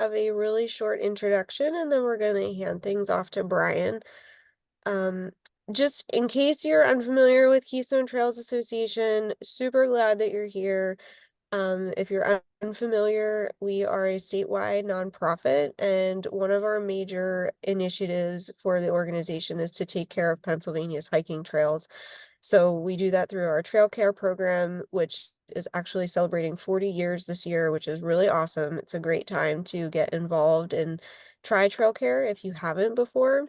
of a really short introduction, and then we're going to hand things off to Brian. Um, just in case you're unfamiliar with Keystone Trails Association, super glad that you're here. If you're unfamiliar, we are a statewide nonprofit, and one of our major initiatives for the organization is to take care of Pennsylvania's hiking trails. So we do that through our trail care program, which is actually celebrating 40 years this year, which is really awesome. It's a great time to get involved and try trail care if you haven't before.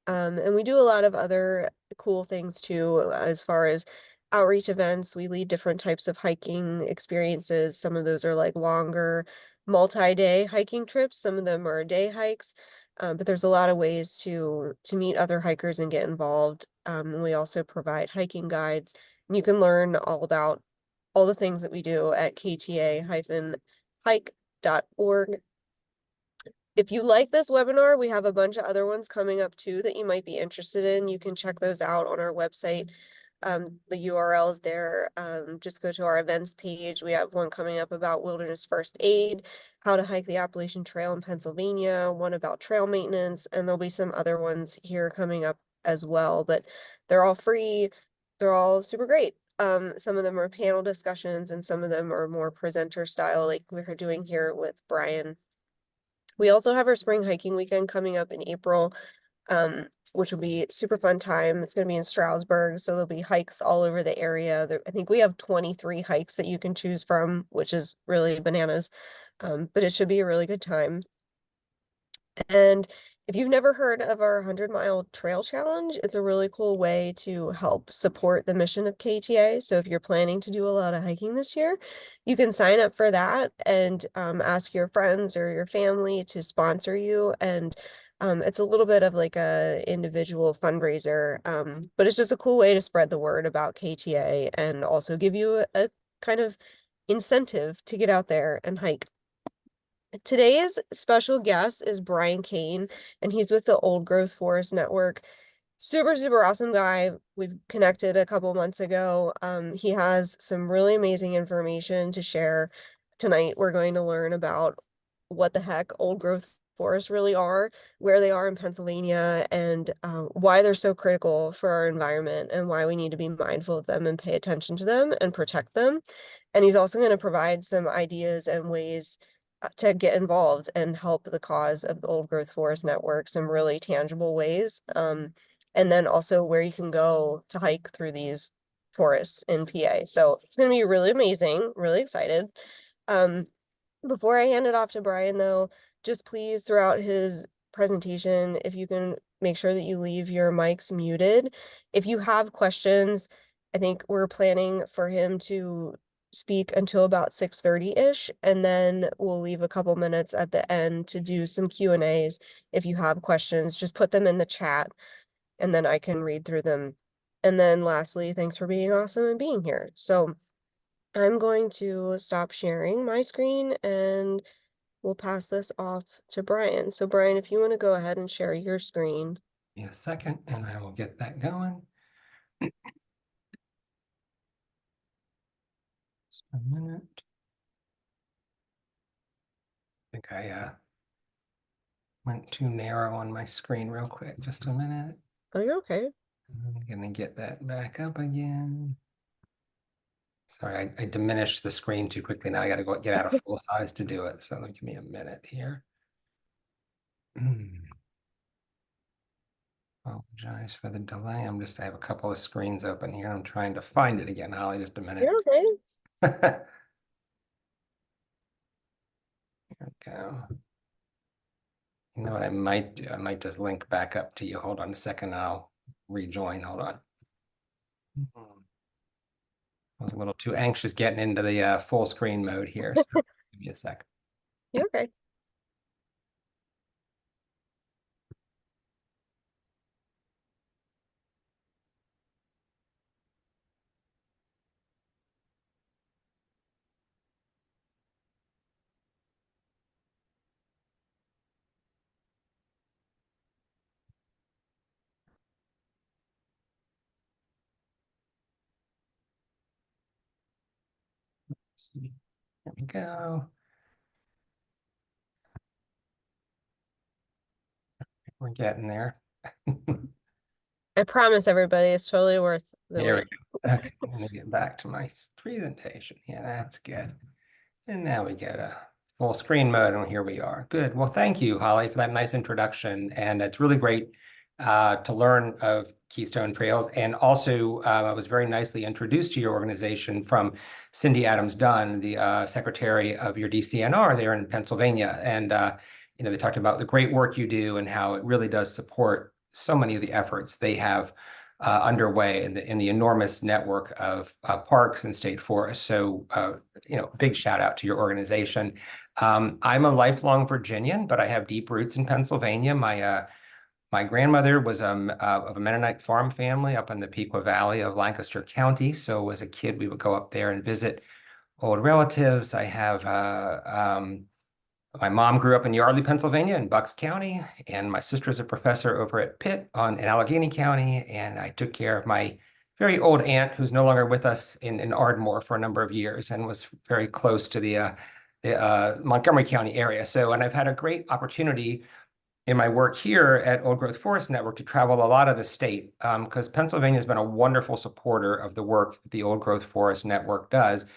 And we do a lot of other cool things too, as far as outreach events. We lead different types of hiking experiences. Some of those are like longer, multi-day hiking trips. Some of them are day hikes. But there's a lot of ways to meet other hikers and get involved. And we also provide hiking guides. And you can learn all about all the things that we do at kta-hike.org. If you like this webinar, we have a bunch of other ones coming up too that you might be interested in. You can check those out on our website. The URL is there. Just go to our events page. We have one coming up about wilderness first aid, how to hike the Appalachian Trail in Pennsylvania, one about trail maintenance, and there'll be some other ones here coming up as well, but they're all free. They're all super great. Some of them are panel discussions and some of them are more presenter style, like we're doing here with Brian. We also have our spring hiking weekend coming up in April, which will be super fun time. It's going to be in Stroudsburg, so there'll be hikes all over the area. I think we have 23 hikes that you can choose from, which is really bananas. But it should be a really good time. And if you've never heard of our 100-mile trail challenge, it's a really cool way to help support the mission of KTA. So if you're planning to do a lot of hiking this year, you can sign up for that and ask your friends or your family to sponsor you. And it's a little bit of like a individual fundraiser, but it's just a cool way to spread the word about KTA and also give you a kind of incentive to get out there and hike. Today's special guest is Brian Kane, and he's with the Old Growth Forest Network. Super, super awesome guy. We've connected a couple months ago. He has some really amazing information to share. Tonight, we're going to learn about what the heck old growth forests really are, where they are in Pennsylvania, and why they're so critical for our environment and why we need to be mindful of them and pay attention to them and protect them. And he's also going to provide some ideas and ways to get involved and help the cause of the Old Growth Forest Network some really tangible ways. And then also where you can go to hike through these forests in PA. So it's going to be really amazing. Really excited. Um, Before I hand it off to Brian, though, just please throughout his presentation, if you can make sure that you leave your mics muted. If you have questions, I think we're planning for him to speak until about 6:30-ish, and then we'll leave a couple minutes at the end to do some Q&As. If you have questions, just put them in the chat, and then I can read through them. And then lastly, thanks for being awesome and being here. So I'm going to stop sharing my screen and we'll pass this off to Brian. So Brian, if you want to go ahead and share your screen. A second, and I will get that going. Just a minute. I think I went too narrow on my screen real quick. Just a minute. Oh, you're okay. I'm gonna get that back up again. Sorry, I diminished the screen too quickly. Now I gotta go get out of full size to do it. So give me a minute here. Apologize for the delay. I have a couple of screens open here. I'm trying to find it again, Holly, just a minute. You're okay. Here we go. You know what I might do? I might just link back up to you. Hold on a second. I'll rejoin. Hold on. I was a little too anxious getting into the full screen mode here. So give me a second. You're okay. Let's see. There we go. We're getting there. I promise everybody it's totally worth the Here we wait. go. Okay, let me get back to my presentation. Yeah, that's good. And now we get a full screen mode, and here we are. Good. Well, thank you, Holly, for that nice introduction. And it's really great to learn of Keystone Trails. And also, I was very nicely introduced to your organization from Cindy Adams Dunn, the secretary of your DCNR there in Pennsylvania. And they talked about the great work you do and how it really does support so many of the efforts they have underway in the enormous network of parks and state forests. So, big shout out to your organization. I'm a lifelong Virginian, but I have deep roots in Pennsylvania. My grandmother was of a Mennonite farm family up in the Pequot Valley of Lancaster County. So as a kid, we would go up there and visit old relatives. I have my mom grew up in Yardley, Pennsylvania, in Bucks County, and my sister's a professor over at Pitt in Allegheny County. And I took care of my very old aunt, who's no longer with us, in Ardmore for a number of years, and was very close to the Montgomery County area. So, and I've had a great opportunity in my work here at Old Growth Forest Network to travel a lot of the state, because Pennsylvania has been a wonderful supporter of the work that the Old Growth Forest Network does.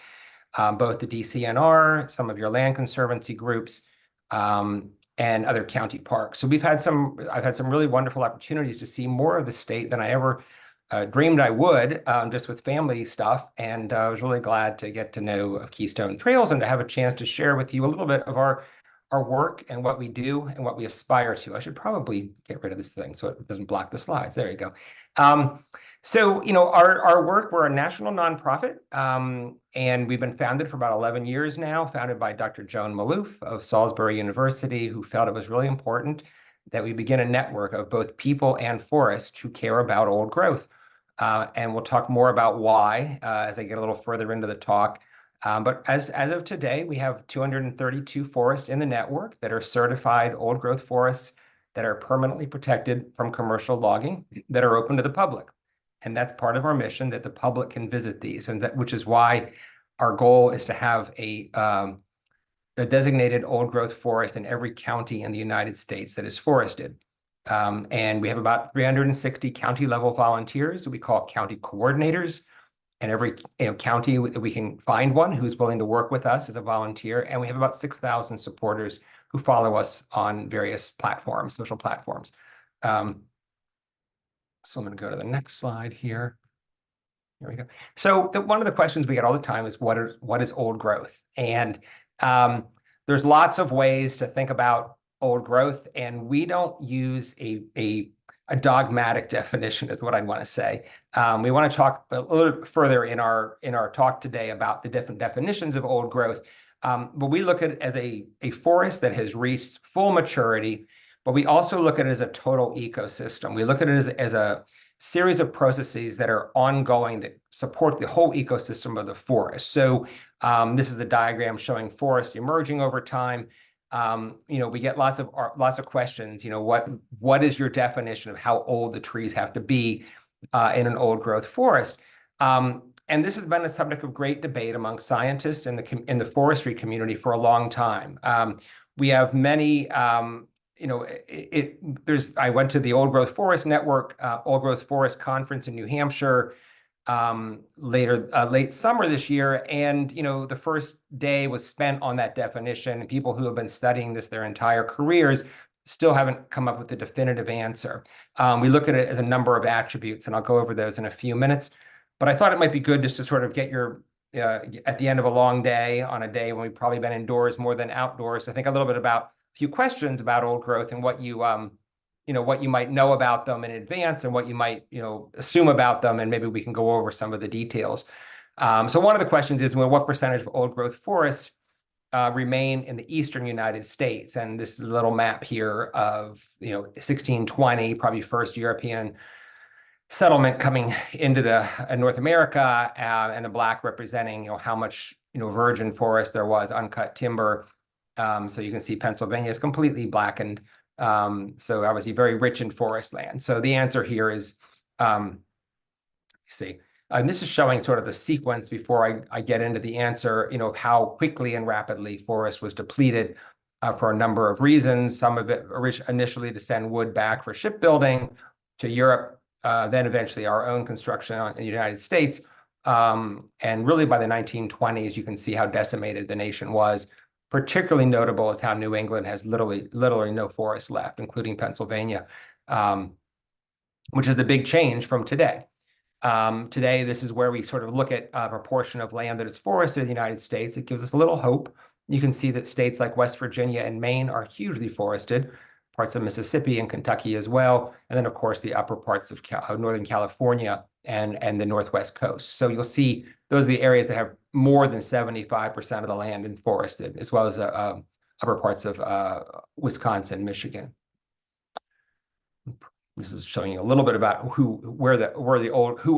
Both the DCNR, some of your land conservancy groups, and other county parks. So I've had some really wonderful opportunities to see more of the state than I ever dreamed I would, just with family stuff. And I was really glad to get to know of Keystone Trails and to have a chance to share with you a little bit of our work and what we do and what we aspire to. I should probably get rid of this thing so it doesn't block the slides. There you go. So, our work, we're a national nonprofit, and we've been founded for about 11 years now, founded by Dr. Joan Maloof of Salisbury University, who felt it was really important that we begin a network of both people and forests who care about old growth. And we'll talk more about why as I get a little further into the talk. But as of today, we have 232 forests in the network that are certified old growth forests that are permanently protected from commercial logging that are open to the public. And that's part of our mission, that the public can visit these, and which is why our goal is to have a designated old growth forest in every county in the United States that is forested. And we have about 360 county level volunteers that we call county coordinators. And every county, we can find one who's willing to work with us as a volunteer. And we have about 6,000 supporters who follow us on various platforms, social platforms. So I'm going to go to the next slide here. Here we go. So one of the questions we get all the time is what is old growth? And there's lots of ways to think about old growth, and we don't use a dogmatic definition, is what I want to say. We want to talk a little further in our talk today about the different definitions of old growth. But we look at it as a forest that has reached full maturity, but we also look at it as a total ecosystem. We look at it as a series of processes that are ongoing that support the whole ecosystem of the forest. So this is a diagram showing forest emerging over time. We get lots of questions. What is your definition of how old the trees have to be in an old growth forest? And this has been a subject of great debate among scientists in the forestry community for a long time. We have many. I went to the Old Growth Forest Network, Old Growth Forest Conference in New Hampshire late summer this year, and the first day was spent on that definition, and people who have been studying this their entire careers still haven't come up with a definitive answer. We look at it as a number of attributes, and I'll go over those in a few minutes. But I thought it might be good just to sort of get your at the end of a long day, on a day when we've probably been indoors more than outdoors, to think a little bit about a few questions about old growth and what you what you might know about them in advance and what you might assume about them, and maybe we can go over some of the details. So one of the questions is, well, what percentage of old growth forests remain in the eastern United States? And this is a little map here of 1620, probably first European settlement coming into North America, and the black representing how much virgin forest there was, uncut timber. So you can see Pennsylvania is completely blackened. So obviously very rich in forest land. So the answer here is, see, and this is showing sort of the sequence before I get into the answer, how quickly and rapidly forest was depleted for a number of reasons. Some of it initially to send wood back for shipbuilding to Europe, then eventually our own construction in the United States. And really by the 1920s, you can see how decimated the nation was. Particularly notable is how New England has literally no forest left, including Pennsylvania, which is the big change from today. Today, this is where we sort of look at a proportion of land that is forested in the United States. It gives us a little hope. You can see that states like West Virginia and Maine are hugely forested, parts of Mississippi and Kentucky as well, and then, of course, the upper parts of Northern California and the Northwest coast. So you'll see those are the areas that have more than 75% of the land in forested, as well as upper parts of Wisconsin, Michigan. This is showing you a little bit about who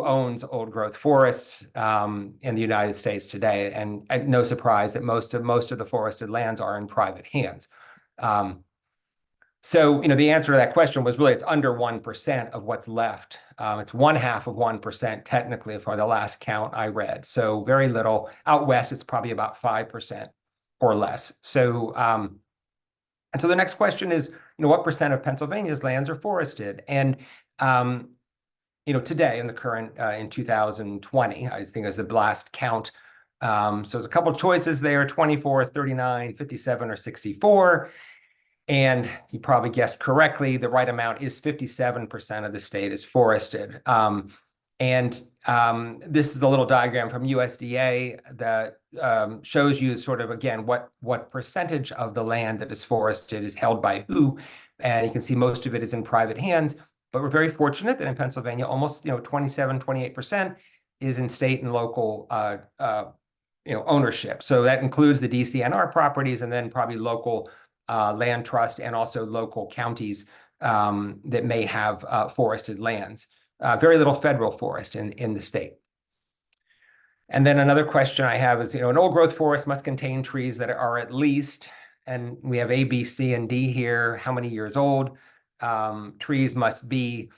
owns old growth forests in the United States today, and no surprise that most of the forested lands are in private hands. So the answer to that question was really it's under 1% of what's left. It's 1/2 of 1% technically for the last count I read. So very little. Out west, it's probably about 5% or less. So and so the next question is, what percent of Pennsylvania's lands are forested? And, today in the current, in 2020, I think is the last count. So there's a couple of choices there, 24, 39, 57, or 64. And you probably guessed correctly, the right amount is 57% of the state is forested. This is a little diagram from USDA that shows you sort of, again, what percentage of the land that is forested is held by who. And you can see most of it is in private hands. But we're very fortunate that in Pennsylvania, almost 27, 28% is in state and local ownership. So that includes the DCNR properties and then probably local land trust and also local counties that may have forested lands. Very little federal forest in the state. And then another question I have is, an old growth forest must contain trees that are at least, and we have A, B, C, and D here, how many years old trees must be.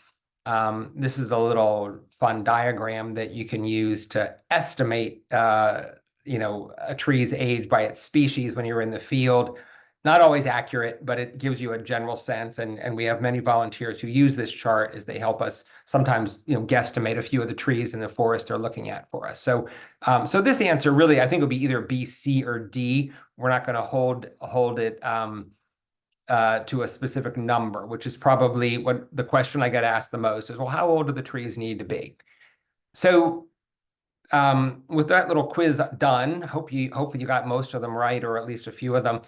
This is a little fun diagram that you can use to estimate, a tree's age by its species when you're in the field. Not always accurate, but it gives you a general sense. And we have many volunteers who use this chart as they help us sometimes, guesstimate a few of the trees in the forest they're looking at for us. So, so this answer really, I think, will be either B, C, or D. We're not going to hold it to a specific number, which is probably what the question I get asked the most is, well, how old do the trees need to be? So with that little quiz done, hopefully you got most of them right, or at least a few of them.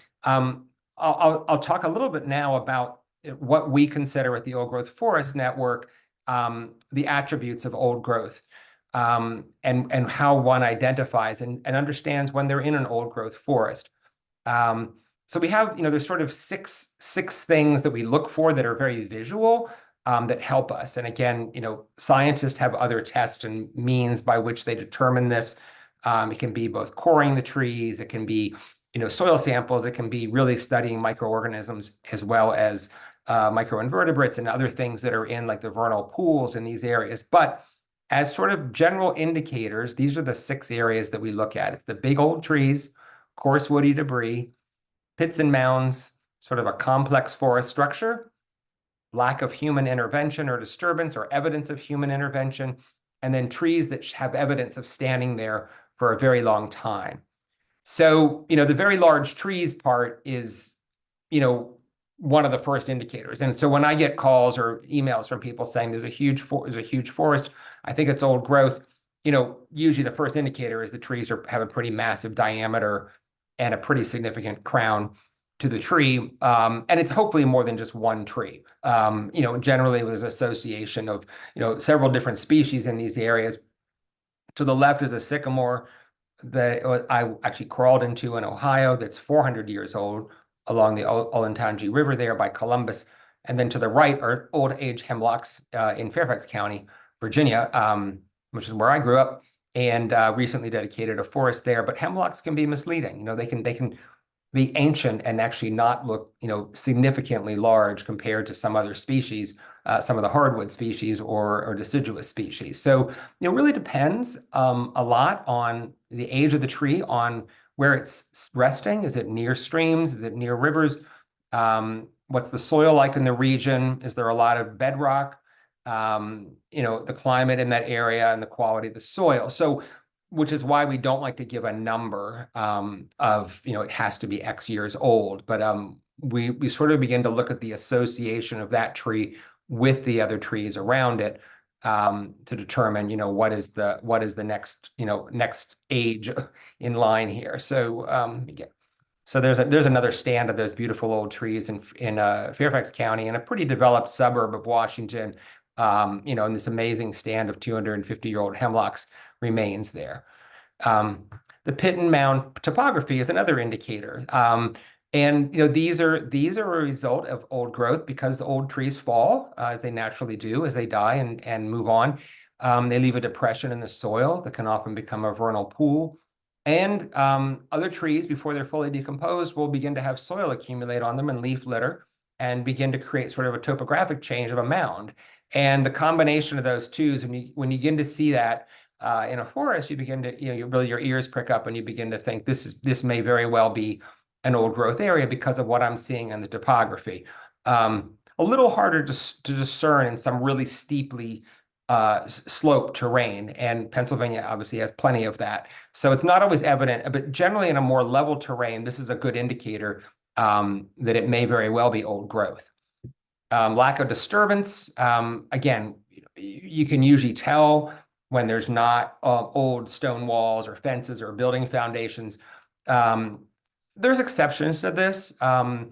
I'll talk a little bit now about what we consider at the Old Growth Forest Network the attributes of old growth, and how one identifies and understands when they're in an old growth forest. So we have, there's sort of six things that we look for that are very visual, that help us. And again, scientists have other tests and means by which they determine this. It can be both coring the trees, it can be, soil samples, it can be really studying microorganisms as well as microinvertebrates and other things that are in like the vernal pools in these areas. But as sort of general indicators, these are the 6 areas that we look at. It's the big old trees, coarse woody debris, pits and mounds, sort of a complex forest structure, lack of human intervention or disturbance or evidence of human intervention, and then trees that have evidence of standing there for a very long time. So, the very large trees part is, one of the first indicators. And so when I get calls or emails from people saying there's a huge forest, I think it's old growth, usually the first indicator is the trees have a pretty massive diameter and a pretty significant crown to the tree. And it's hopefully more than just one tree. Generally there's association of, several different species in these areas. To the left is a sycamore that I actually crawled into in Ohio that's 400 years old along the Olentangy River there by Columbus. And then to the right are old age hemlocks in Fairfax County, Virginia, which is where I grew up, and recently dedicated a forest there. But hemlocks can be misleading. They can be ancient and actually not look, significantly large compared to some other species, some of the hardwood species or deciduous species. So, it really depends a lot on the age of the tree, on where it's resting. Is it near streams? Is it near rivers? What's the soil like in the region? Is there a lot of bedrock? The climate in that area and the quality of the soil. So, which is why we don't like to give a number of, it has to be X years old. But we sort of begin to look at the association of that tree with the other trees around it to determine, what is the next age in line here. So there's another stand of those beautiful old trees in Fairfax County, in a pretty developed suburb of Washington. And this amazing stand of 250-year-old hemlocks remains there. The pit and mound topography is another indicator. And these are a result of old growth, because the old trees fall as they naturally do as they die and move on. They leave a depression in the soil that can often become a vernal pool. And other trees, before they're fully decomposed, will begin to have soil accumulate on them and leaf litter, and begin to create sort of a topographic change of a mound. And the combination of those two, when you begin to see that in a forest, you begin to, your ears prick up, and you begin to think this may very well be an old growth area because of what I'm seeing in the topography. A little harder to discern in some really steeply slope terrain, and Pennsylvania obviously has plenty of that. So it's not always evident, but generally in a more level terrain, this is a good indicator that it may very well be old growth. Lack of disturbance, again, you can usually tell when there's not old stone walls or fences or building foundations. There's exceptions to this. I've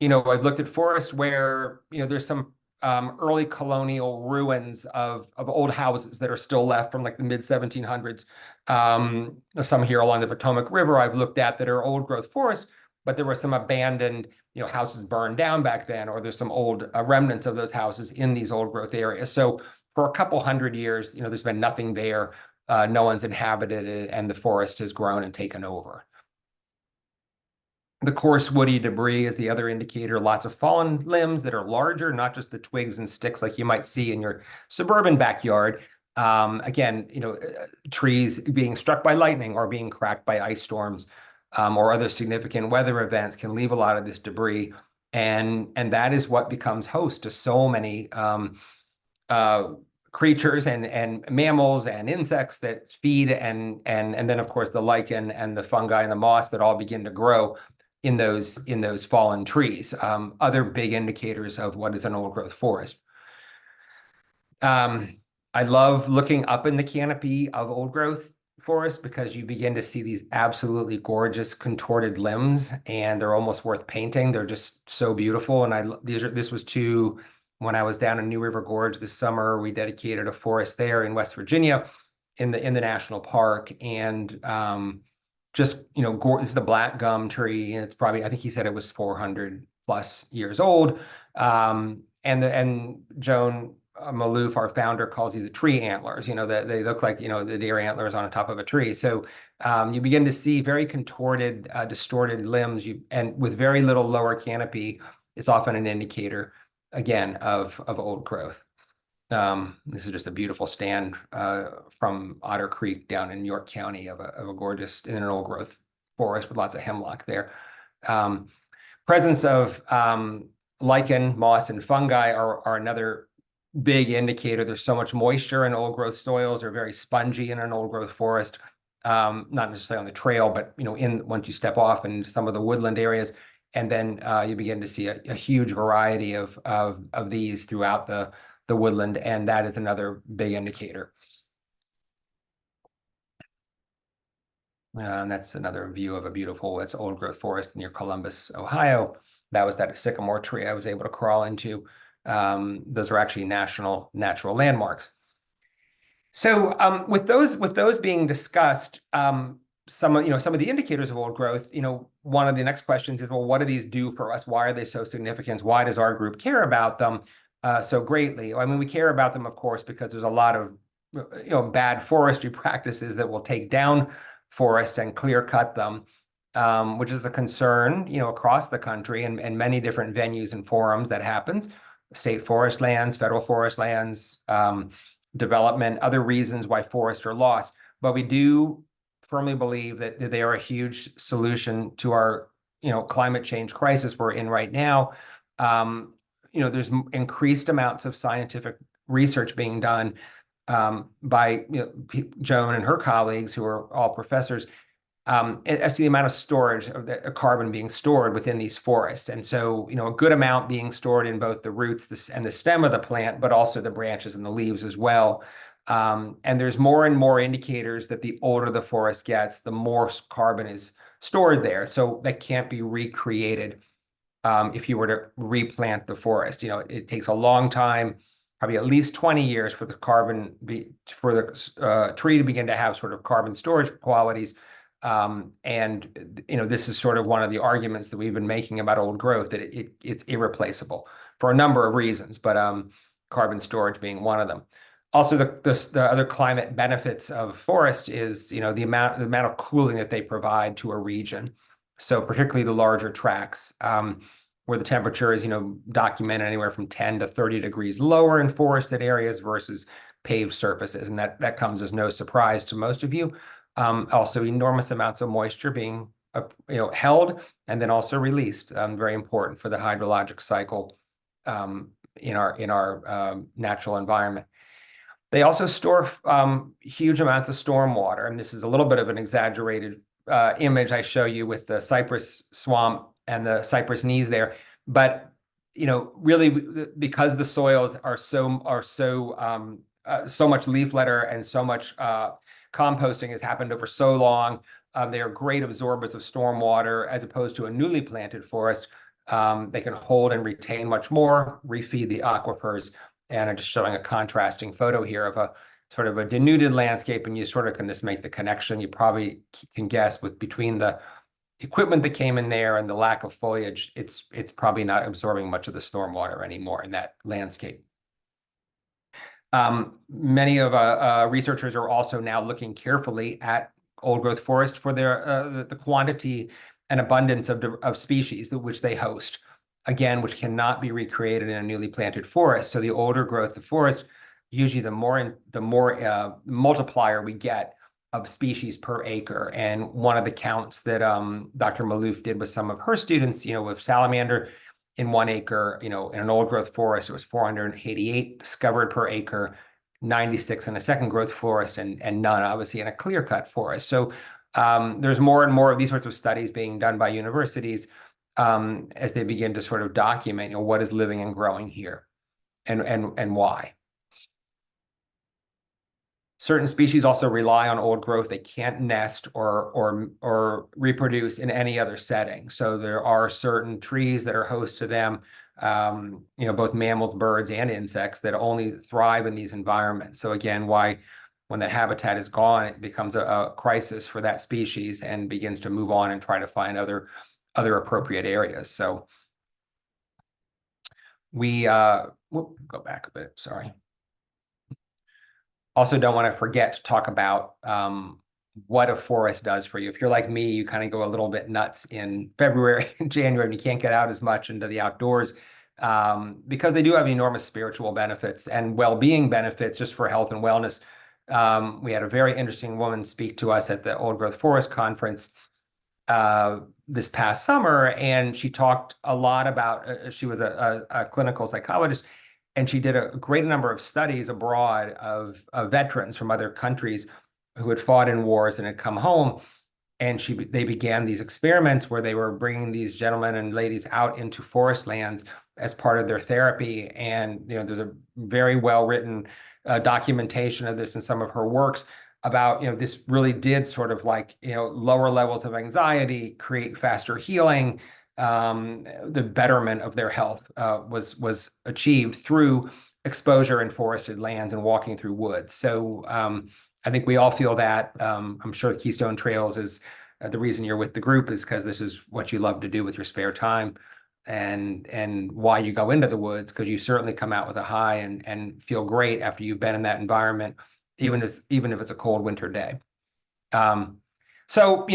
looked at forests where, there's some early colonial ruins of old houses that are still left from like the mid 1700s. Some here along the Potomac River I've looked at that are old growth forests, but there were some abandoned, houses burned down back then, or there's some old remnants of those houses in these old growth areas. So for a couple hundred years, there's been nothing there. No one's inhabited it, and the forest has grown and taken over. The coarse woody debris is the other indicator. Lots of fallen limbs that are larger, not just the twigs and sticks like you might see in your suburban backyard. Again, trees being struck by lightning or being cracked by ice storms or other significant weather events can leave a lot of this debris. And that is what becomes host to so many creatures and mammals and insects that feed, and then of course the lichen and the fungi and the moss that all begin to grow in those fallen trees. Other big indicators of what is an old growth forest. I love looking up in the canopy of old growth forest, because you begin to see these absolutely gorgeous contorted limbs, and they're almost worth painting. They're just so beautiful. And this was when I was down in New River Gorge this summer. We dedicated a forest there in West Virginia in the national park. And this is the black gum tree, and it's probably, I think he said it was 400 plus years old. And Joan Maloof, our founder, calls these the tree antlers. That they look like, the deer antlers on the top of a tree. So you begin to see very contorted, distorted limbs, and with very little lower canopy. It's often an indicator, again, of old growth. This is just a beautiful stand from Otter Creek down in York County of a gorgeous, in an old growth forest with lots of hemlock there. Presence of lichen, moss, and fungi are another big indicator. There's so much moisture in old growth soils. They're very spongy in an old growth forest, not necessarily on the trail, but once you step off in some of the woodland areas. And then you begin to see a huge variety of these throughout the woodland, and that is another big indicator. And that's another view of a beautiful, it's old growth forest near Columbus, Ohio. That was that sycamore tree I was able to crawl into. Those are actually national natural landmarks. So with those being discussed, some of the indicators of old growth, one of the next questions is, well, what do these do for us? Why are they so significant? Why does our group care about them so greatly? I mean, we care about them, of course, because there's a lot of bad forestry practices that will take down forests and clear cut them, which is a concern, across the country, and many different venues and forums that happens. State forest lands, federal forest lands, development, other reasons why forests are lost. But we do firmly believe that they are a huge solution to our, climate change crisis we're in right now. There's increased amounts of scientific research being done by Joan and her colleagues, who are all professors, as to the amount of storage of the carbon being stored within these forests. And so, a good amount being stored in both the roots and the stem of the plant, but also the branches and the leaves as well. And there's more and more indicators that the older the forest gets, the more carbon is stored there. So that can't be recreated if you were to replant the forest. It takes a long time, probably at least 20 years for the tree to begin to have sort of carbon storage qualities. This is sort of one of the arguments that we've been making about old growth, that it's irreplaceable for a number of reasons, but carbon storage being one of them. Also, the other climate benefits of forest is, the amount of cooling that they provide to a region. So particularly the larger tracts, where the temperature is, documented anywhere from 10 to 30 degrees lower in forested areas versus paved surfaces. And that comes as no surprise to most of you. Also, enormous amounts of moisture being held and then also released, very important for the hydrologic cycle in our natural environment. They also store huge amounts of storm water, and this is a little bit of an exaggerated image I show you with the cypress swamp and the cypress knees there, but really, because the soils are so much leaf litter and so much composting has happened over so long. They are great absorbers of storm water, as opposed to a newly planted forest. They can hold and retain much more, refeed the aquifers. And I'm just showing a contrasting photo here of a sort of a denuded landscape, and you sort of can just make the connection. You probably can guess between the equipment that came in there and the lack of foliage, it's probably not absorbing much of the stormwater anymore in that landscape. Many of researchers are also now looking carefully at old growth forest for the quantity and abundance of species which they host, again, which cannot be recreated in a newly planted forest. So the older growth of forest, usually the more multiplier we get of species per acre. And one of the counts that Dr. Malouf did with some of her students, with salamander, in 1 acre, in an old growth forest, it was 488 discovered per acre, 96 in a second growth forest, and none, obviously, in a clear cut forest. So there's more and more of these sorts of studies being done by universities as they begin to sort of document, what is living and growing here and why. Certain species also rely on old growth. They can't nest or reproduce in any other setting. So there are certain trees that are host to them, both mammals, birds, and insects, that only thrive in these environments. So again, why when that habitat is gone, it becomes a crisis for that species and begins to move on and try to find other appropriate areas. So we go back a bit, sorry. Also, don't want to forget to talk about what a forest does for you. If you're like me, you kind of go a little bit nuts in February and January, and you can't get out as much into the outdoors because they do have enormous spiritual benefits and well-being benefits just for health and wellness. We had a very interesting woman speak to us at the Old Growth Forest Conference this past summer, and she talked a lot about, she was a clinical psychologist, and she did a great number of studies abroad of veterans from other countries who had fought in wars and had come home. And they began these experiments where they were bringing these gentlemen and ladies out into forest lands as part of their therapy. And there's a very well-written documentation of this in some of her works about, this really did sort of lower levels of anxiety, create faster healing. The betterment of their health was achieved through exposure in forested lands and walking through woods. So I think we all feel that. I'm sure Keystone Trails is the reason you're with the group is because this is what you love to do with your spare time, and why you go into the woods, because you certainly come out with a high and feel great after you've been in that environment, even if it's a cold winter day. So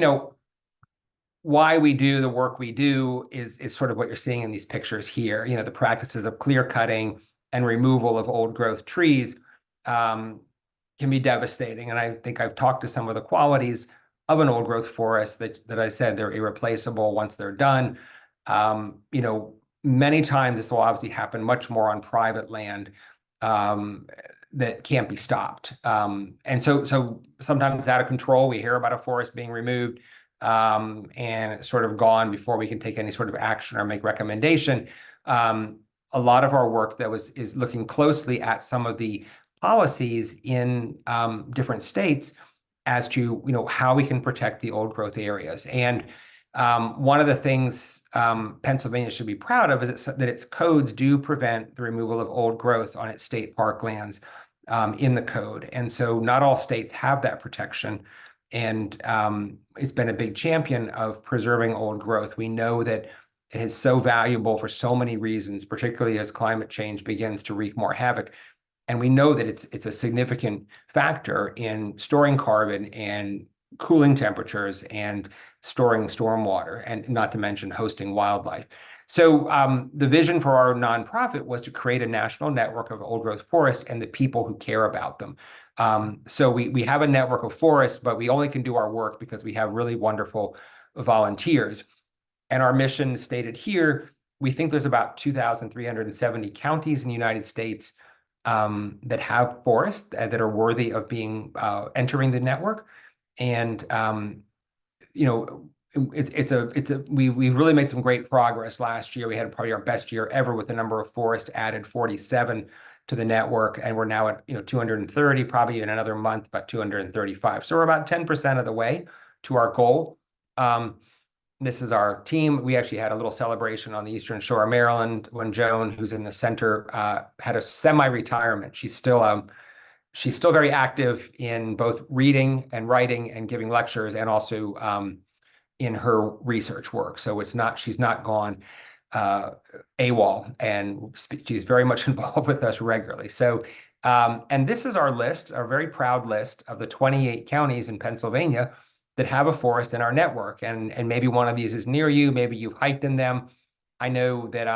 why we do the work we do is sort of what you're seeing in these pictures here. The practices of clear cutting and removal of old growth trees can be devastating. And I think I've talked to some of the qualities of an old growth forest that I said they're irreplaceable once they're done. You know, many times this will obviously happen much more on private land that can't be stopped. And so sometimes it's out of control. We hear about a forest being removed and it's sort of gone before we can take any sort of action or make recommendation. A lot of our work that is looking closely at some of the policies in different states as to how we can protect the old growth areas. And one of the things Pennsylvania should be proud of is that its codes do prevent the removal of old growth on its state park lands in the code. And so not all states have that protection. And it's been a big champion of preserving old growth. We know that it is so valuable for so many reasons, particularly as climate change begins to wreak more havoc. And we know that it's a significant factor in storing carbon and cooling temperatures and storing stormwater, and not to mention hosting wildlife. So the vision for our nonprofit was to create a national network of old growth forests and the people who care about them. So we have a network of forests, but we only can do our work because we have really wonderful volunteers. And our mission stated here, we think there's about 2,370 counties in the United States that have forests that are worthy of being entering the network. And we really made some great progress last year. We had probably our best year ever with the number of forests added, 47 to the network, and we're now at 230, probably in another month, about 235. So we're about 10% of the way to our goal. This is our team. We actually had a little celebration on the Eastern Shore of Maryland when Joan, who's in the center, had a semi-retirement. She's still very active in both reading and writing and giving lectures, and also in her research work. So she's not gone AWOL, and she's very much involved with us regularly. So, and this is our list, our very proud list of the 28 counties in Pennsylvania that have a forest in our network. And maybe one of these is near you, maybe you've hiked in them. I know that,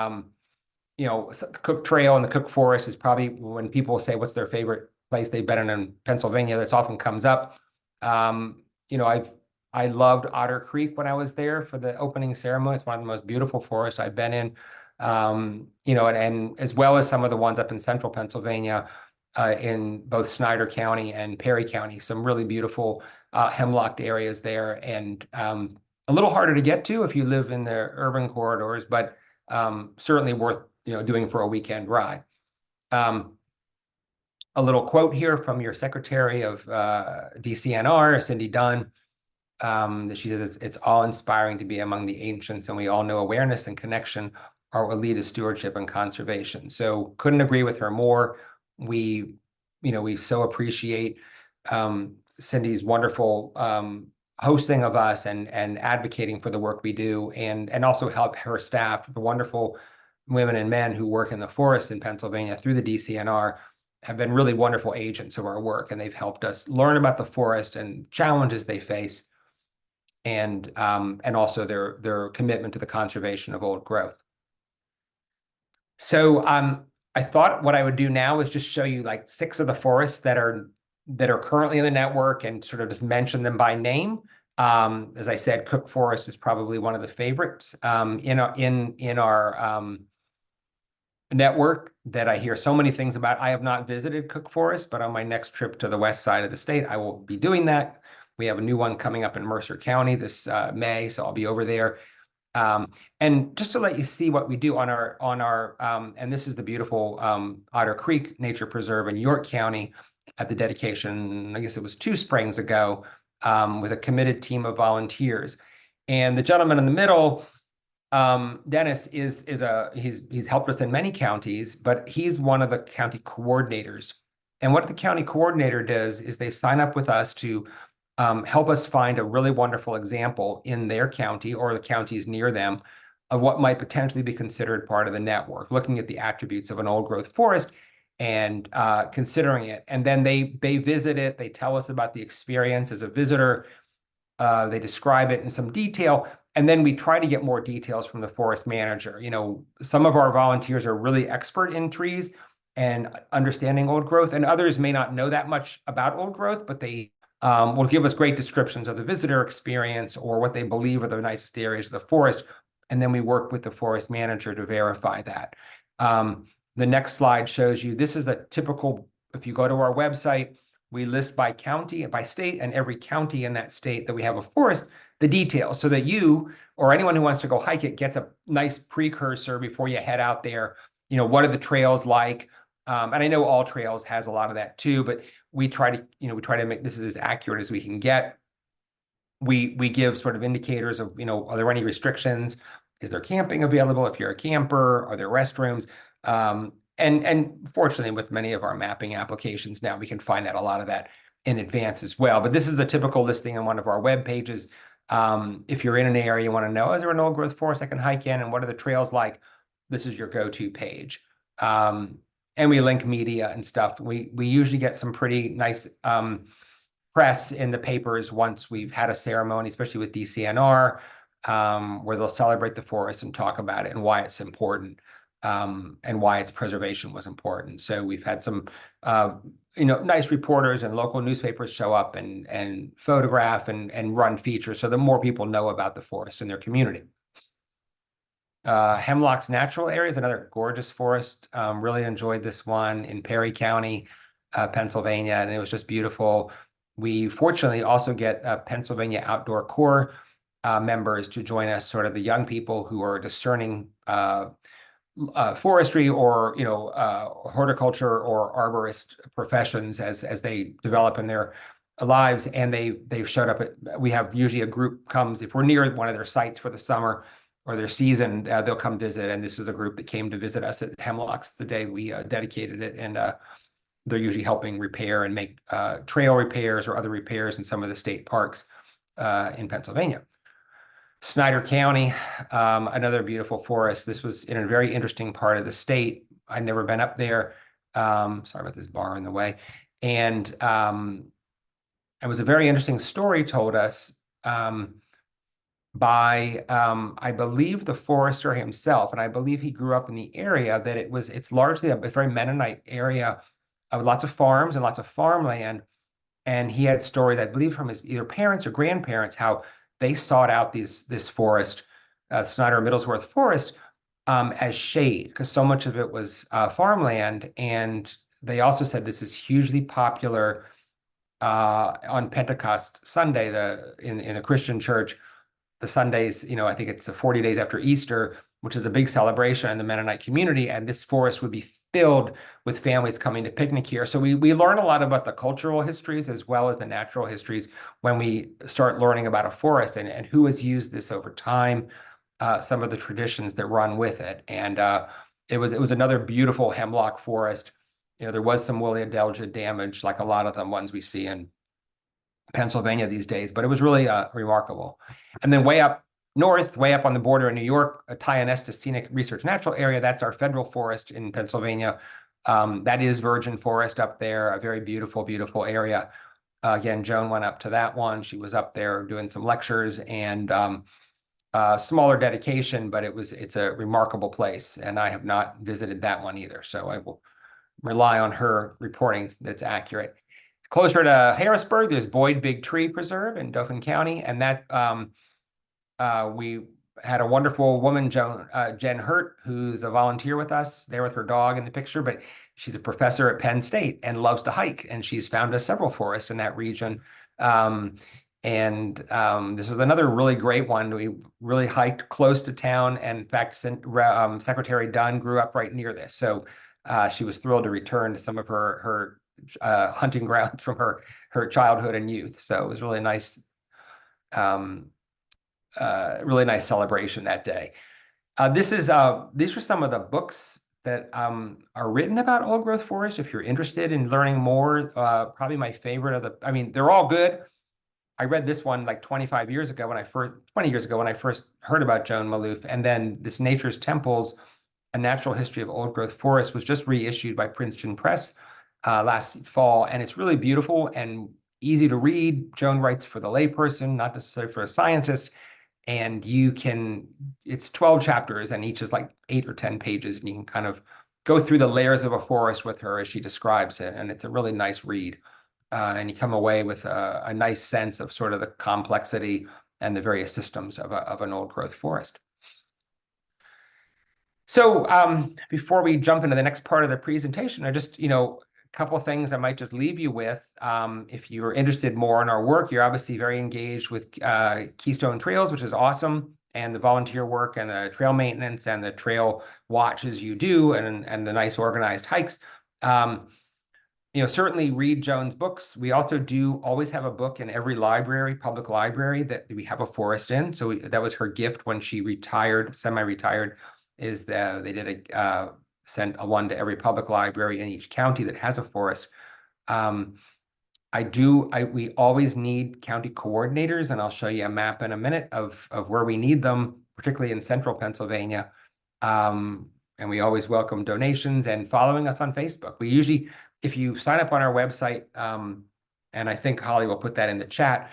the Cook Trail and the Cook Forest is probably, when people say what's their favorite place they've been in Pennsylvania, this often comes up. I loved Otter Creek when I was there for the opening ceremony. It's one of the most beautiful forests I've been in. And as well as some of the ones up in central Pennsylvania, in both Snyder County and Perry County, some really beautiful hemlocked areas there, and a little harder to get to if you live in the urban corridors, but certainly worth doing for a weekend ride. A little quote here from your Secretary of DCNR, Cindy Dunn, that she says, it's awe-inspiring to be among the ancients, and we all know awareness and connection are what lead to stewardship and conservation. So couldn't agree with her more. We so appreciate Cindy's wonderful hosting of us and advocating for the work we do, and also help her staff, the wonderful women and men who work in the forest in Pennsylvania through the DCNR, have been really wonderful agents of our work, and they've helped us learn about the forest and challenges they face, and also their commitment to the conservation of old growth. So I thought what I would do now is just show you like 6 of the forests that are currently in the network and sort of just mention them by name. As I said, Cook Forest is probably one of the favorites in our network that I hear so many things about. I have not visited Cook Forest, but on my next trip to the west side of the state, I will be doing that. We have a new one coming up in Mercer County this May, so I'll be over there. And just to let you see what we do on our and this is the beautiful Otter Creek Nature Preserve in York County at the dedication, I guess it was 2 springs ago, with a committed team of volunteers. And the gentleman in the middle, Dennis, he's helped us in many counties, but he's one of the county coordinators. And what the county coordinator does is they sign up with us to help us find a really wonderful example in their county or the counties near them of what might potentially be considered part of the network, looking at the attributes of an old growth forest and considering it. And then they visit it, they tell us about the experience as a visitor, they describe it in some detail, and then we try to get more details from the forest manager. Some of our volunteers are really expert in trees and understanding old growth, and others may not know that much about old growth, but they will give us great descriptions of the visitor experience or what they believe are the nicest areas of the forest. And then we work with the forest manager to verify that. The next slide shows you, this is a typical, if you go to our website, we list by county, by state, and every county in that state that we have a forest, the details, so that you or anyone who wants to go hike it gets a nice precursor before you head out there. You know, what are the trails like? And I know All Trails has a lot of that too, but we try to make this as accurate as we can get. We give sort of indicators of, are there any restrictions? Is there camping available if you're a camper? Are there restrooms? And fortunately, with many of our mapping applications now, we can find out a lot of that in advance as well. But this is a typical listing on one of our web pages. If you're in an area, you want to know, is there an old growth forest I can hike in, and what are the trails like? This is your go-to page. And we link media and stuff. We usually get some pretty nice press in the papers once we've had a ceremony, especially with DCNR, where they'll celebrate the forest and talk about it and why it's important, and why its preservation was important. So we've had some nice reporters and local newspapers show up and photograph and run features, so the more people know about the forest in their community. Hemlock's Natural Area is another gorgeous forest. Really enjoyed this one in Perry County, Pennsylvania, and it was just beautiful. We fortunately also get Pennsylvania Outdoor Corps members to join us, sort of the young people who are discerning forestry or horticulture or arborist professions as they develop in their lives, and they've showed up we have usually a group comes if we're near one of their sites for the summer or their season, they'll come visit, and this is a group that came to visit us at Hemlocks the day we dedicated it, and they're usually helping repair and make trail repairs or other repairs in some of the state parks in Pennsylvania. Snyder County, another beautiful forest. This was in a very interesting part of the state. I'd never been up there. Sorry about this bar in the way. And it was a very interesting story told us by, I believe, the forester himself. And I believe he grew up in the area that it's largely a very Mennonite area with lots of farms and lots of farmland. And he had stories, I believe, from his either parents or grandparents, how they sought out this forest, Snyder Middlesworth Forest, as shade, because so much of it was farmland. And they also said this is hugely popular on Pentecost Sunday, in a Christian church. The Sundays, I think it's 40 days after Easter, which is a big celebration in the Mennonite community, and this forest would be filled with families coming to picnic here. So we learn a lot about the cultural histories as well as the natural histories when we start learning about a forest and who has used this over time, some of the traditions that run with it. And it was another beautiful hemlock forest. There was some woolly adelgid damage, like a lot of the ones we see in Pennsylvania these days, but it was really remarkable. And then way up north, way up on the border in New York, Tionesta Scenic Research Natural Area, that's our federal forest in Pennsylvania. That is virgin forest up there, a very beautiful, beautiful area. Again, Joan went up to that one. She was up there doing some lectures and smaller dedication, but it's a remarkable place. And I have not visited that one either. So I will rely on her reporting that's accurate. Closer to Harrisburg, there's Boyd Big Tree Preserve in Dauphin County, and that we had a wonderful woman, Jen Hurt, who's a volunteer with us there with her dog in the picture, but she's a professor at Penn State and loves to hike, and she's found us several forests in that region. This was another really great one. We really hiked close to town, and in fact, Secretary Dunn grew up right near this, so she was thrilled to return to some of her hunting grounds from her childhood and youth. So it was really nice, really nice celebration that day. These are some of the books that are written about old growth forest. If you're interested in learning more, probably my favorite they're all good. I read this one like 20 years ago when I first heard about Joan Maloof, and then this Nature's Temples, A Natural History of Old Growth Forest was just reissued by Princeton Press last fall, and it's really beautiful and easy to read. Joan writes for the layperson, not necessarily for a scientist, and it's 12 chapters, and each is like 8 or 10 pages, and you can kind of go through the layers of a forest with her as she describes it, and it's a really nice read. and you come away with a nice sense of sort of the complexity and the various systems of an old growth forest. So before we jump into the next part of the presentation, I just, a couple of things I might just leave you with. If you're interested more in our work, you're obviously very engaged with Keystone Trails, which is awesome, and the volunteer work and the trail maintenance and the trail watches you do, and the nice organized hikes. Certainly read Joan's books. We also do always have a book in every library, public library, that we have a forest in. So that was her gift when she retired, semi-retired, is that they did send a one to every public library in each county that has a forest. We always need county coordinators, and I'll show you a map in a minute of where we need them, particularly in central Pennsylvania. And we always welcome donations and following us on Facebook. We usually, if you sign up on our website, and I think Holly will put that in the chat,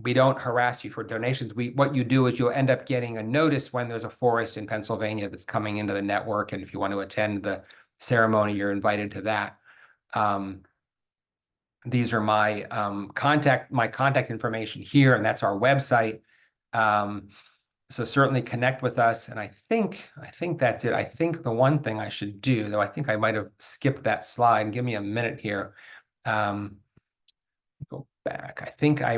we don't harass you for donations. What you do is you'll end up getting a notice when there's a forest in Pennsylvania that's coming into the network. And if you want to attend the ceremony, you're invited to that. These are my contact information here, and that's our website. So certainly connect with us. And I think that's it. I think the one thing I should do, though I think I might have skipped that slide. Give me a minute here. Go back. I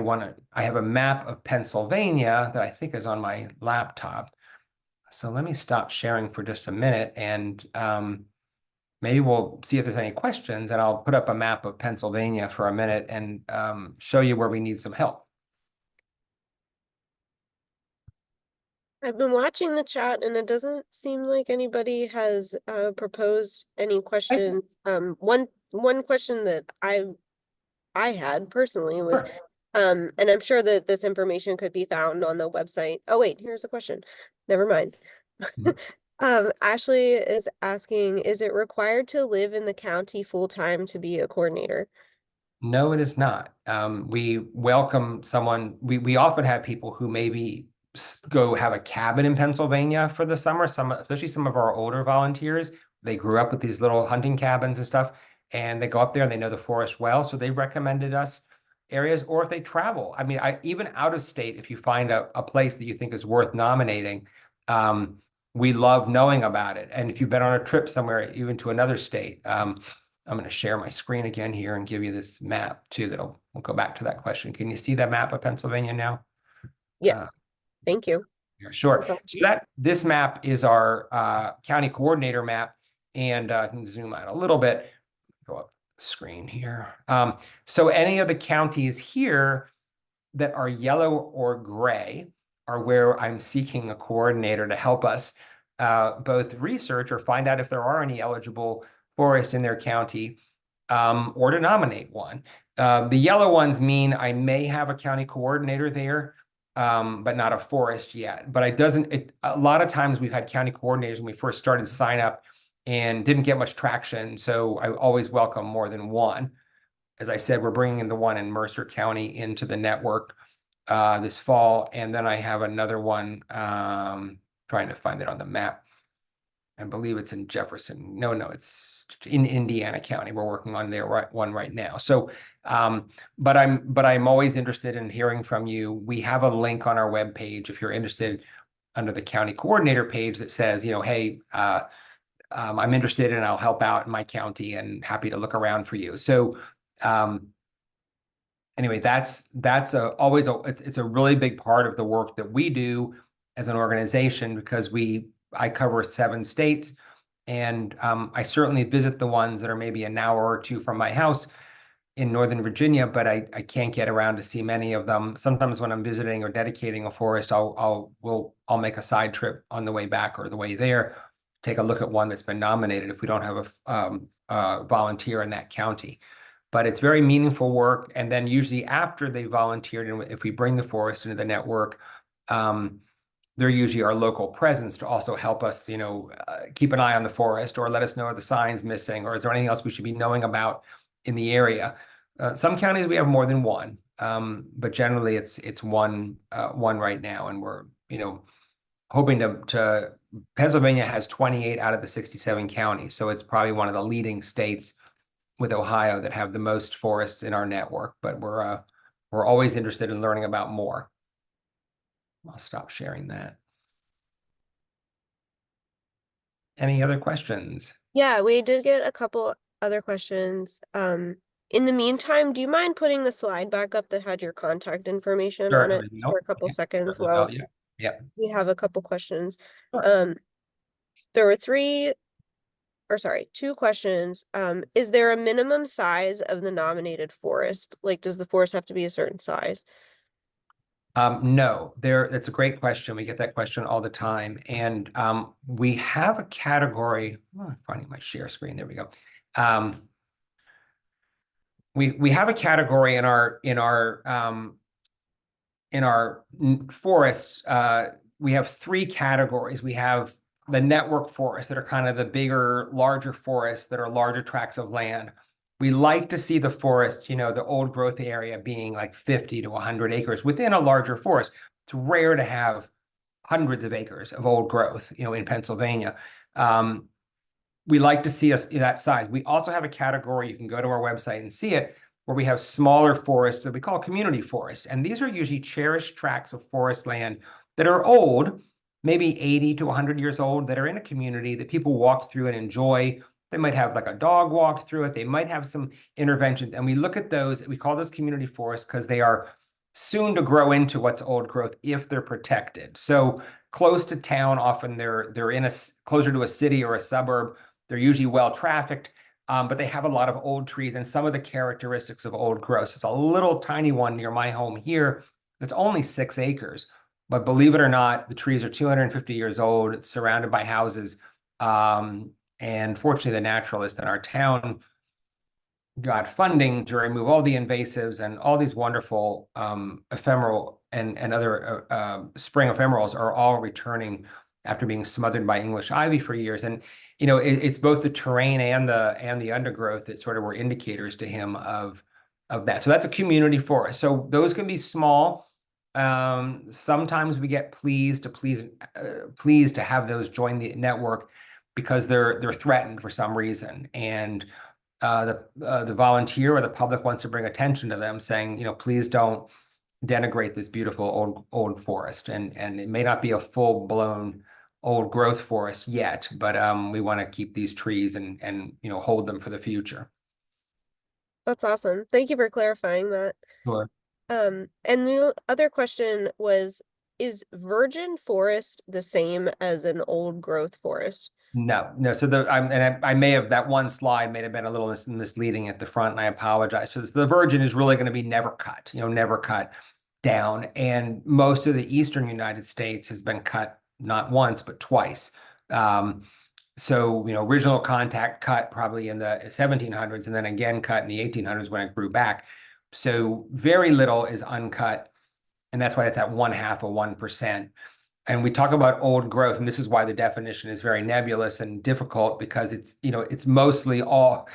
have a map of Pennsylvania that I think is on my laptop. So let me stop sharing for just a minute, and maybe we'll see if there's any questions, and I'll put up a map of Pennsylvania for a minute and show you where we need some help. I've been watching the chat and it doesn't seem like anybody has proposed any questions. One question that I had personally was, Sure. and I'm sure that this information could be found on the website. Oh wait, here's a question. Never mind. Mhm. Ashley is asking, is it required to live in the county full-time to be a coordinator? No, it is not. We welcome someone. We often have people who maybe go have a cabin in Pennsylvania for the summer. Especially some of our older volunteers, they grew up with these little hunting cabins and stuff, and they go up there and they know the forest well. So they recommended us areas, or if they travel. I mean, even out of state, if you find a place that you think is worth nominating, we love knowing about it. And if you've been on a trip somewhere, even to another state, I'm going to share my screen again here and give you this map too. We'll go back to that question. Can you see that map of Pennsylvania now? Yes, thank you. Sure. Okay. So this map is our county coordinator map, and I can zoom out a little bit. Go up the screen here. So any of the counties here that are yellow or gray are where I'm seeking a coordinator to help us both research or find out if there are any eligible forests in their county, or to nominate one. The yellow ones mean I may have a county coordinator there, but not a forest yet. But a lot of times we've had county coordinators when we first started sign up and didn't get much traction. So I always welcome more than one. As I said, we're bringing in the one in Mercer County into the network this fall. And then I have another one, trying to find it on the map. I believe it's in Jefferson. No, it's in Indiana County. We're working on one right now. So, but I'm always interested in hearing from you. We have a link on our webpage if you're interested, under the county coordinator page, that says, hey, I'm interested and I'll help out in my county and happy to look around for you. So, anyway, it's a really big part of the work that we do as an organization, because I cover 7 states, and I certainly visit the ones that are maybe an hour or two from my house in Northern Virginia, but I can't get around to see many of them. Sometimes when I'm visiting or dedicating a forest, I'll make a side trip on the way back or the way there, take a look at one that's been nominated if we don't have a volunteer in that county. But it's very meaningful work. And then usually after they volunteered, and if we bring the forest into the network, they're usually our local presence to also help us, keep an eye on the forest, or let us know are the signs missing, or is there anything else we should be knowing about in the area. Some counties we have more than one, but generally it's one right now, and we're hoping to. Pennsylvania has 28 out of the 67 counties, so it's probably one of the leading states with Ohio that have the most forests in our network, but we're always interested in learning about more. I'll stop sharing that. Any other questions? Yeah, we did get a couple other questions. In the meantime, do you mind putting the slide back up that had your contact information on it Certainly. for Nope. a couple Okay. seconds Certainly. Oh, while yeah. Yeah. we have a couple questions? Sure. Um, there were two questions. Is there a minimum size of the nominated forest? Like, does the forest have to be a certain size? No, that's a great question. We get that question all the time. And we have a category. Oh, I'm finding my share screen. There we go. We have a category in our forests. We have three categories. We have the network forests that are kind of the bigger, larger forests that are larger tracts of land. We like to see the forest, the old growth area being like 50 to 100 acres within a larger forest. It's rare to have hundreds of acres of old growth, in Pennsylvania. We like to see us that size. We also have a category, you can go to our website and see it, where we have smaller forests that we call community forests. And these are usually cherished tracts of forest land that are old, maybe 80 to 100 years old, that are in a community that people walk through and enjoy. They might have like a dog walk through it. They might have some interventions. And we look at those, we call those community forests because they are soon to grow into what's old growth if they're protected. So close to town, often they're in closer to a city or a suburb. They're usually well trafficked, but they have a lot of old trees and some of the characteristics of old growth. It's a little tiny one near my home here. It's only 6 acres, but believe it or not, the trees are 250 years old. It's surrounded by houses. And fortunately, the naturalist in our town got funding to remove all the invasives, and all these wonderful ephemeral and other spring ephemerals are all returning after being smothered by English ivy for years. And it's both the terrain and the undergrowth that sort of were indicators to him of that. So that's a community forest. So those can be small. Sometimes we get pleased to have those join the network because they're threatened for some reason, and the volunteer or the public wants to bring attention to them, saying, please don't denigrate this beautiful old forest. And it may not be a full-blown old growth forest yet, but we want to keep these trees and hold them for the future. That's awesome. Thank you for clarifying that. Sure. And the other question was, is virgin forest the same as an old growth forest? No. So I may have, that one slide may have been a little misleading at the front, and I apologize. So the virgin is really going to be never cut, never cut down. And most of the eastern United States has been cut not once, but twice. So, original contact cut probably in the 1700s, and then again cut in the 1800s when it grew back. So very little is uncut, and that's why it's at 1/2 of 1%. And we talk about old growth, and this is why the definition is very nebulous and difficult, because it's mostly all,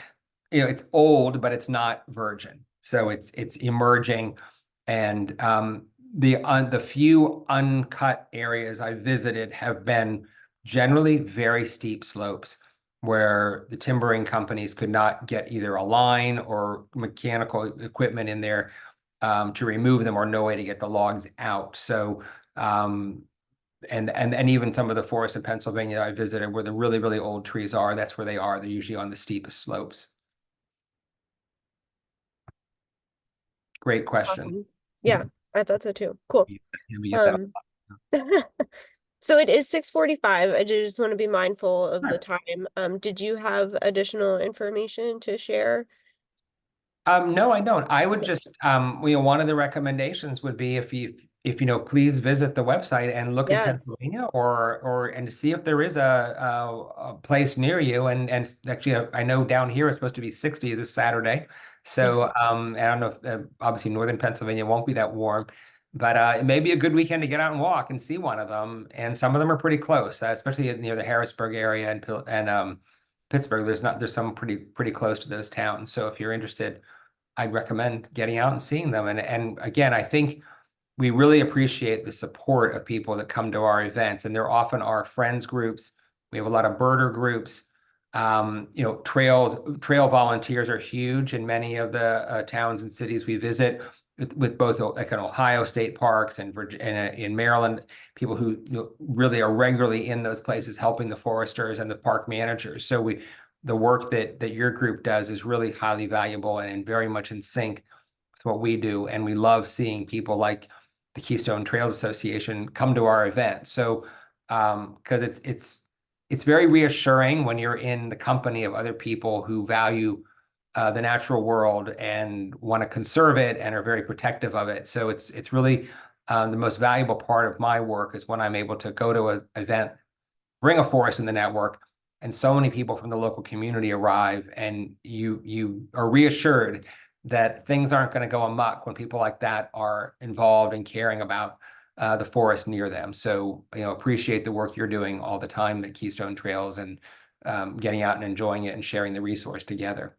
it's old, but it's not virgin. So it's emerging. And the few uncut areas I visited have been generally very steep slopes where the timbering companies could not get either a line or mechanical equipment in there to remove them, or no way to get the logs out. So and even some of the forests in Pennsylvania I visited where the really, really old trees are, that's where they are. They're usually on the steepest slopes. Great question. Awesome. Yeah, I thought so too. Cool. Yeah, we get that. So it is 6:45. I just want to be mindful of the Sure. time. Did you have additional information to share? No, I don't. I would just, one of the recommendations would be if please visit the website and look in Yes. Pennsylvania and to see if there is a place near you. And actually, I know down here it's supposed to be 60 this Saturday. So I don't know if obviously northern Pennsylvania won't be that warm, but it may be a good weekend to get out and walk and see one of them. And some of them are pretty close, especially near the Harrisburg area and Pittsburgh. There's some pretty close to those towns. So if you're interested, I'd recommend getting out and seeing them. And again, I think we really appreciate the support of people that come to our events, and there often are friends groups. We have a lot of birder groups. Trail volunteers are huge in many of the towns and cities we visit with both like in Ohio state parks and in Maryland, people who really are regularly in those places helping the foresters and the park managers. So the work that your group does is really highly valuable and very much in sync with what we do. And we love seeing people like the Keystone Trails Association come to our event. So because it's very reassuring when you're in the company of other people who value the natural world and want to conserve it and are very protective of it. So it's really the most valuable part of my work is when I'm able to go to an event, bring a forest in the network, and so many people from the local community arrive, and you are reassured that things aren't going to go amok when people like that are involved and caring about the forest near them. So, appreciate the work you're doing all the time at Keystone Trails and getting out and enjoying it and sharing the resource together.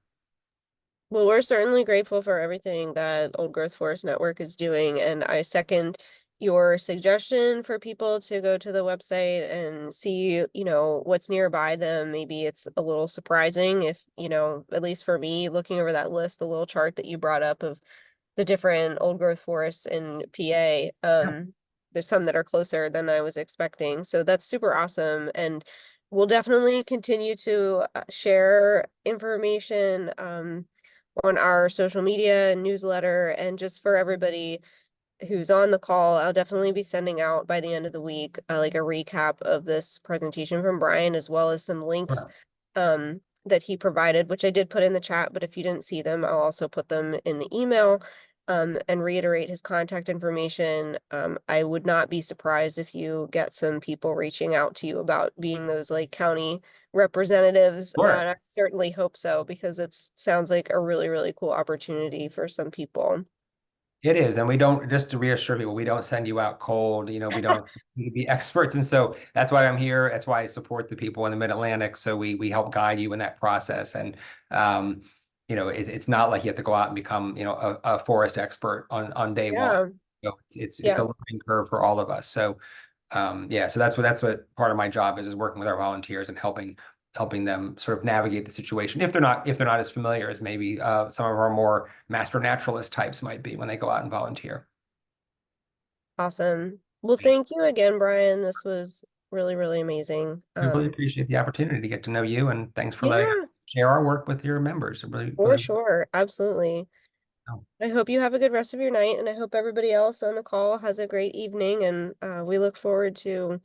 Well, we're certainly grateful for everything that Old Growth Forest Network is doing, and I second your suggestion for people to go to the website and see, what's nearby them. Maybe it's a little surprising if, at least for me, looking over that list, the little chart that you brought up of the different old growth forests in PA. Yeah. There's some that are closer than I was expecting. So that's super awesome. And we'll definitely continue to share information on our social media and newsletter. And just for everybody who's on the call, I'll definitely be sending out by the end of the week, like a recap of this presentation from Brian, as well as some links Sure. that he provided, which I did put in the chat, but if you didn't see them, I'll also put them in the email, and reiterate his contact information. I would not be surprised if you get some people reaching out to you about being those like county representatives. Sure. And I certainly hope so, because it sounds like a really, really cool opportunity for some people. It is, and we don't, just to reassure people, we don't send you out cold. We don't need to be experts, and so that's why I'm here. That's why I support the people in the Mid-Atlantic. So we help guide you in that process, and it's not like you have to go out and become a forest expert on day one. Yeah, It's a yeah. learning curve for all of us. So yeah, so that's what part of my job is working with our volunteers and helping them sort of navigate the situation if they're not as familiar as maybe some of our more master naturalist types might be when they go out and volunteer. Awesome. Well, thank you again, Brian. This was really, really amazing. I really appreciate the opportunity to get to know you, and thanks for letting us Yeah, share our work with your members. I really, for really. sure. Absolutely. Oh, I hope you have a good rest of your night, and I hope everybody else on the call has a great evening. And we look forward to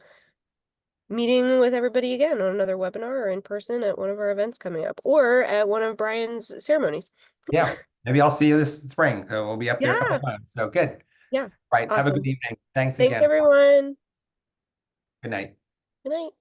meeting with everybody again on another webinar or in person at one of our events coming up, or at one of Brian's ceremonies. yeah, maybe I'll see you this spring. We'll be up there a couple Yeah, times. So good. yeah. Right. Have a good Awesome. evening. Thanks Thanks, again. everyone. Good night. Good night.